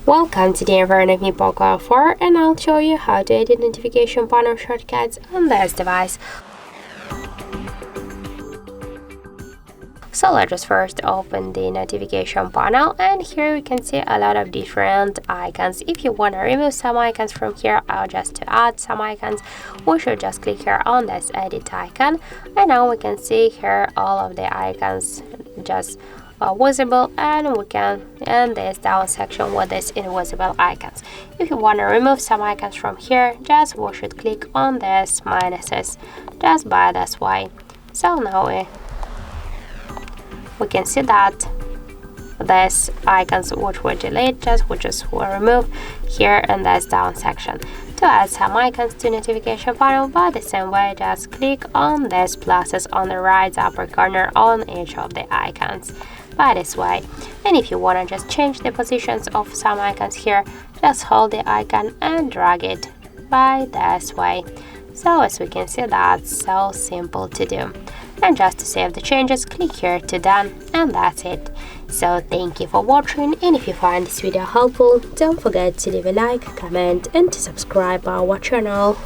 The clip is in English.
Welcome to the environment of POCO F4, and I'll show you how to edit notification panel shortcuts on this device. So let us first open the notification panel, and here we can see a lot of different icons. If you want to remove some icons from here or just to add some icons, we should just click here on this edit icon, and now we can see here all of the icons just visible, and we can end this down section with these invisible icons. If you want to remove some icons from here, just we should click on this minuses just by this way. So now we can see that these icons which we delete we just will remove here in this down section. To add some icons to notification panel by the same way, just click on these pluses on the right upper corner on each of the icons by this way. And if you want to just change the positions of some icons here, just hold the icon and drag it by this way. So as we can see, that's so simple to do. And just to save the changes, click here to done, and that's it. So thank you for watching, and if you find this video helpful, don't forget to leave a like, comment and to subscribe our channel.